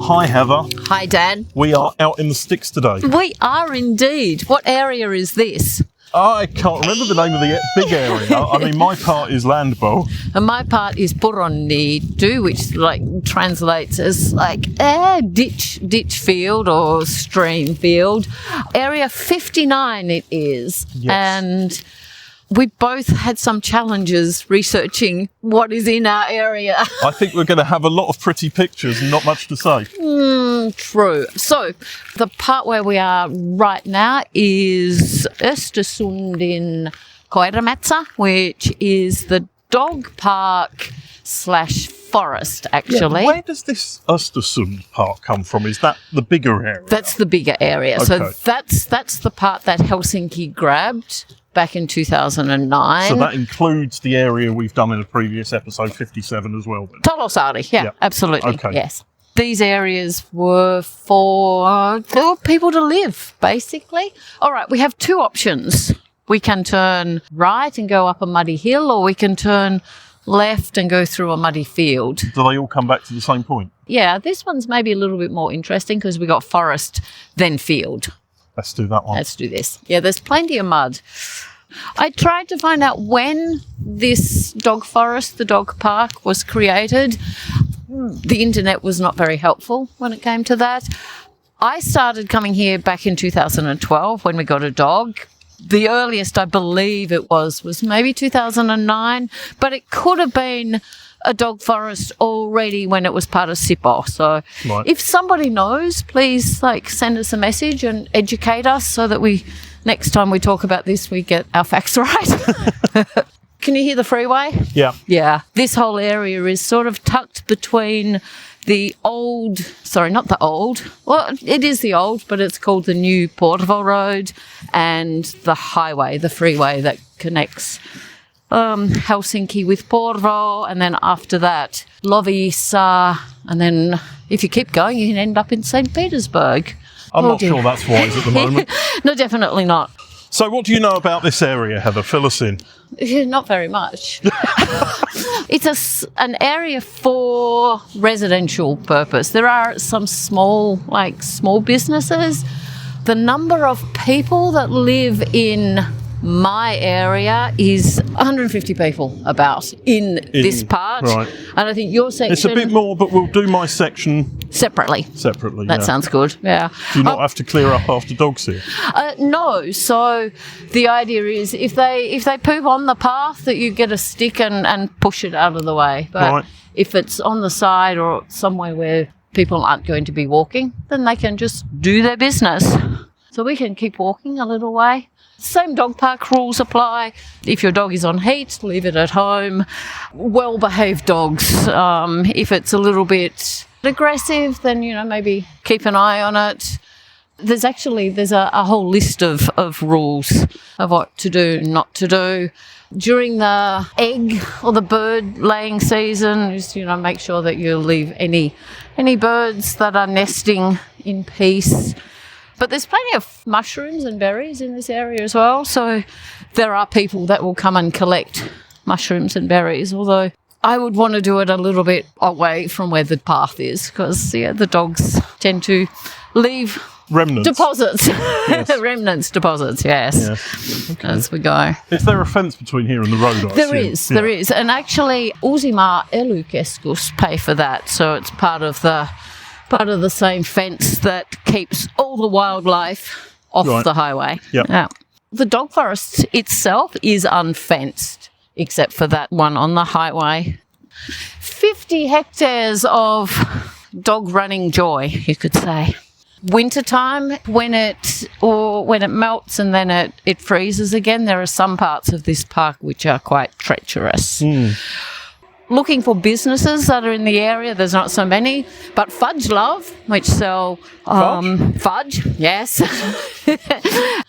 Hi, Heather. Hi, Dan. We are out in the sticks today. We are indeed. What area is this? I can't remember the name of the big area. I mean, my part is Landbo. And my part is Puroniitty, which translates as ditch field or stream field. Area 59 it is. Yes. And we both had some challenges researching what is in our area. I think we're going to have a lot of pretty pictures and not much to say. True. So the part where we are right now is Östersund in Koiramatsa, which is the dog park / forest, actually. Yeah, where does this Östersund part come from? Is that the bigger area? That's the bigger area. Okay. So that's the part that Helsinki grabbed back in 2009. So that includes the area we've done in a previous episode, 57 as well. Then. Talosaari, yeah, absolutely. Okay. Yes. These areas were for people to live, basically. All right, we have two options. We can turn right and go up a muddy hill, or we can turn left and go through a muddy field. Do they all come back to the same point? Yeah, this one's maybe a little bit more interesting because we got forest, then field. Let's do that one. Let's do this. Yeah, there's plenty of mud. I tried to find out when this dog forest, the dog park, was created. The internet was not very helpful when it came to that. I started coming here back in 2012 when we got a dog. The earliest I believe it was maybe 2009, but it could have been a dog forest already when it was part of Sipoo. So If somebody knows, please send us a message and educate us so that next time we talk about this, we get our facts right. Can you hear the freeway? Yeah. Yeah. This whole area is sort of tucked between not the old. Well, it is the old, but it's called the new Porvoo Road and the highway, the freeway that connects Helsinki with Porvoo, and then after that, Loviisa, and then if you keep going, you can end up in St. Petersburg. I'm not sure that's wise at the moment. No, definitely not. So what do you know about this area, Heather? Fill us in. Not very much. It's an area for residential purpose. There are some small businesses. The number of people that live in my area is 150 people about in this part. Right. And I think your section... It's a bit more, but we'll do my section... Separately. That sounds good, yeah. Do you not have to clear up after dogs here? No. So the idea is if they poop on the path, that you get a stick and push it out of the way. But if it's on the side or somewhere where people aren't going to be walking, then they can just do their business. So we can keep walking a little way. Same dog park rules apply. If your dog is on heat, leave it at home. Well-behaved dogs. If it's a little bit aggressive, then, maybe keep an eye on it. There's a whole list of rules of what to do and not to do. During the egg or the bird laying season, just, make sure that you leave any birds that are nesting in peace. But there's plenty of mushrooms and berries in this area as well. So there are people that will come and collect mushrooms and berries, although I would want to do it a little bit away from where the path is because, the dogs tend to leave remnants. Deposits. Yes. Remnants deposits, yes. Okay. As we go. Is there a fence between here and the road? There is. And actually, Uusimaa ely-keskus pay for that. So it's part of the same fence that keeps all the wildlife off the highway. Yep. Yeah. The dog forest itself is unfenced, except for that one on the highway. 50 hectares of dog running joy, you could say. Wintertime, when it melts and then it freezes again, there are some parts of this park which are quite treacherous. Looking for businesses that are in the area, there's not so many, but Fudge Love, which sell fudge, yes.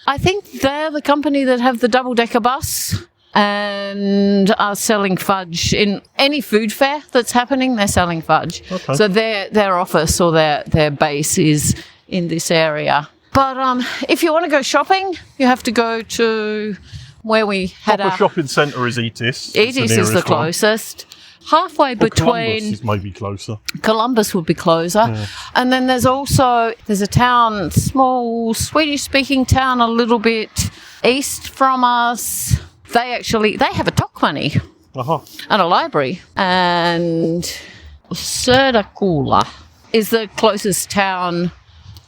I think they're the company that have the double-decker bus and are selling fudge in any food fair that's happening. They're selling fudge. Okay. So their office or their base is in this area. But if you want to go shopping, you have to go to where we had our shopping centre is Etis. Etis is the closest. halfway Columbus between. is maybe closer. Columbus would be closer. Yeah. And then there's a town, small Swedish-speaking town, a little bit east from us. They have a Tokmanni and a library. And Söderkulla is the closest town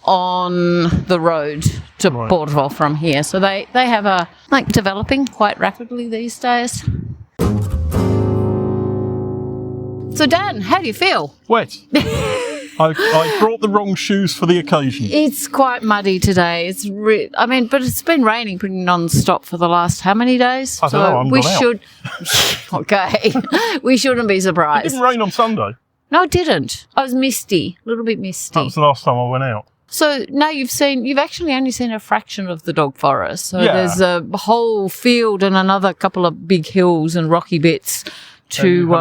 on the road to Porvoo from here. So they have developing quite rapidly these days. So Dan, how do you feel? Wet. I brought the wrong shoes for the occasion. It's quite muddy today. But it's been raining pretty non-stop for the last how many days? I don't know, I'm we gone should. Okay, we shouldn't be surprised. It didn't rain on Sunday. No, it didn't. I was misty, a little bit misty. That was the last time I went out. So now you've actually only seen a fraction of the dog forest. So Yeah. there's a whole field and another couple of big hills and rocky bits to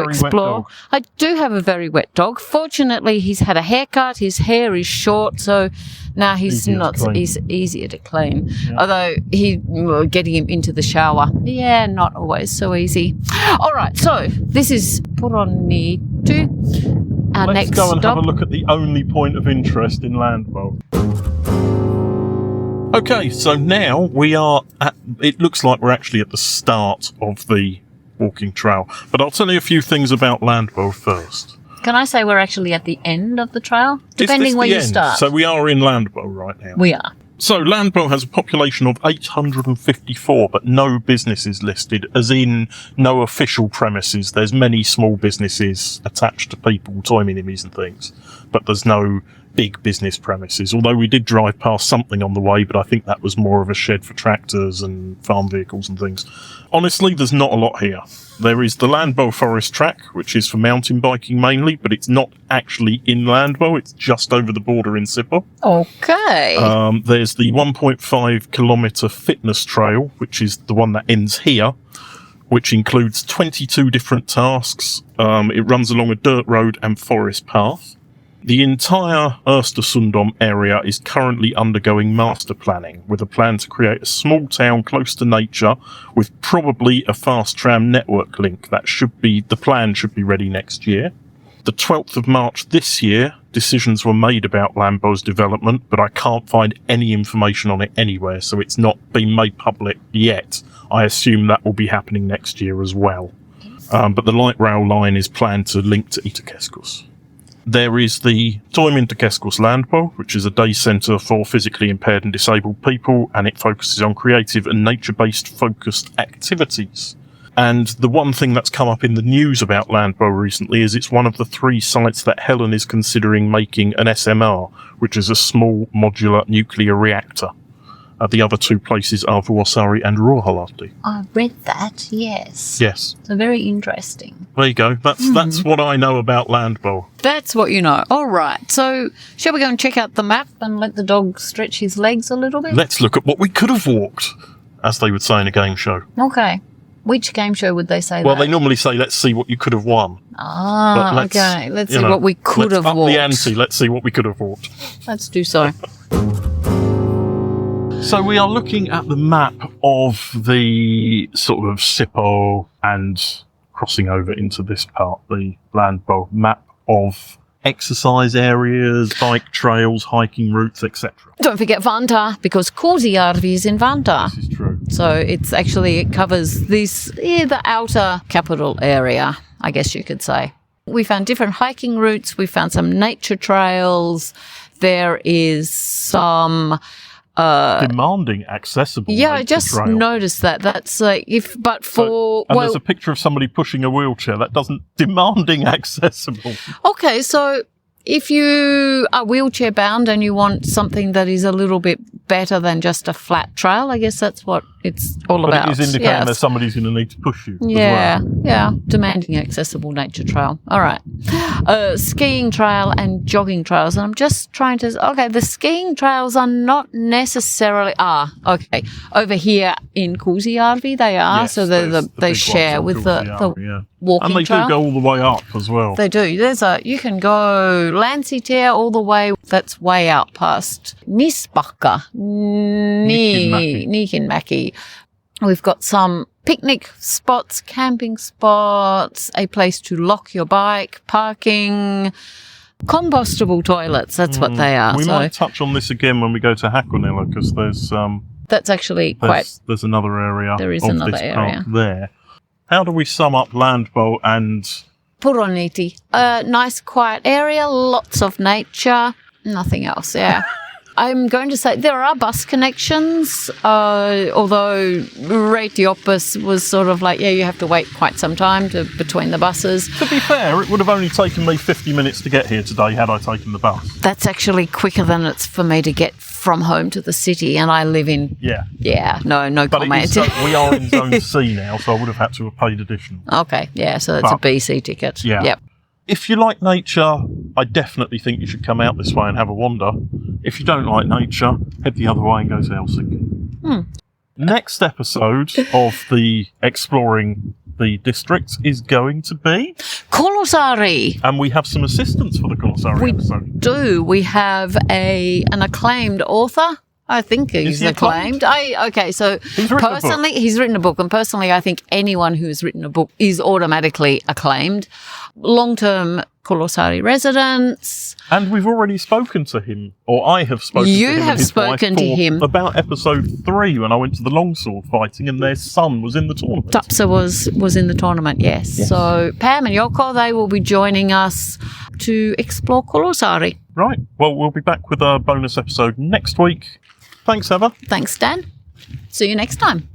explore. I do have a very wet dog. Fortunately, he's had a haircut. His hair is short, so now he's easier to clean. Yeah. Although getting him into the shower, not always so easy. All right, so this is Puroniitty. Our Let's next go and stop. have a look at the only point of interest in Landbo. Okay, so now we are it looks like we're actually at the start of the walking trail, but I'll tell you a few things about Landbo first. Can I say we're actually at the end of the trail? Depending where you start. So we are in Landbo right now. We are. So Landbo has a population of 854, but no businesses listed, as in no official premises. There's many small businesses attached to people, toy minimies and things, but there's no big business premises. Although we did drive past something on the way, but I think that was more of a shed for tractors and farm vehicles and things. Honestly, there's not a lot here. There is the Landbo Forest Track, which is for mountain biking mainly, but it's not actually in Landbo. It's just over the border in Sipoo. Okay. There's the 1.5 kilometre fitness trail, which is the one that ends here, which includes 22 different tasks. It runs along a dirt road and forest path. The entire Östersundom area is currently undergoing master planning, with a plan to create a small town close to nature with probably a fast tram network link. The plan should be ready next year. The 12th of March this year, decisions were made about Landbo's development, but I can't find any information on it anywhere, so it's not been made public yet. I assume that will be happening next year as well. But the light rail line is planned to link to Itäkeskus. There is the Toimintakeskus Landbo, which is a day centre for physically impaired and disabled people, and it focuses on creative and nature-based focused activities. And the one thing that's come up in the news about Landbo recently is it's one of the 3 sites that Helen is considering making an SMR, which is a small modular nuclear reactor. The other 2 places are Vuosaari and Ruoholahti. I've read that, yes. Yes. So very interesting. There you go. That's what I know about Landbo. That's what you know. All right. So shall we go and check out the map and let the dog stretch his legs a little bit? Let's look at what we could have walked, as they would say in a game show. Okay. Which game show would they say Well, that? they normally say, let's see what you could have won. Okay. Let's see what we could have walked. Up the ante. Let's see what we could have walked. Let's do so. So we are looking at the map of the sort of Sipoo and crossing over into this part, the Landbo map of exercise areas, bike trails, hiking routes, etc. Don't forget Vantaa, because Kuusijärvi is in Vantaa. This is true. So it covers the outer capital area, I guess you could say. We found different hiking routes. We found some nature trails. There is some demanding accessible. Yeah, I just noticed that. That's there's a picture of somebody pushing a wheelchair. That doesn't demanding accessible. Okay, so if you are wheelchair bound and you want something that is a little bit better than just a flat trail, I guess that's what it's all about. It is indicating that somebody's going to need to push you. Yeah, demanding accessible nature trail. All right. Skiing trail and jogging trails. And I'm just trying to, the skiing trails are not necessarily, over here in Kuusijärvi they are. Yes, so they share with the walking and they trail. do go all the way up as well. They do. You can go Länsitie all the way, that's way out past Nisbakka, Niikinmäki. We've got some picnic spots, camping spots, a place to lock your bike, parking, compostable toilets. That's what they are. We might touch on this again when we go to Hakonilla, because that's actually there's another area. There is of another this area park there. How do we sum up Landbo and Puroniitty? Nice, quiet area, lots of nature, nothing else. Yeah. I'm going to say there are bus connections, although Reitioppus was sort of like, you have to wait quite some time between the buses. To be fair, it would have only taken me 50 minutes to get here today had I taken the bus. That's actually quicker than it's for me to get from home to the city, and I live in... no but comment. We are in Zone C now, so I would have had to have paid additional. Okay, so it's a BC ticket. Yeah. Yep. If you like nature, I definitely think you should come out this way and have a wander. If you don't like nature, head the other way and go to Helsinki. Next episode of the Exploring the Districts is going to be... Kulosaari! And we have some assistance for the Kulosaari episode. We have an acclaimed author. I think he's acclaimed. So he's written a book, and personally I think anyone who's written a book is automatically acclaimed. Long-term Kulosaari residents. And we've already spoken to him, or I have spoken to him. You have spoken to him about episode 3 when I went to the longsword fighting and their son was in the tournament. Tapsa was in the tournament, yes. So Pam and Yoko, they will be joining us to explore Kulosaari. Right. Well, we'll be back with a bonus episode next week. Thanks, Eva. Thanks, Dan. See you next time.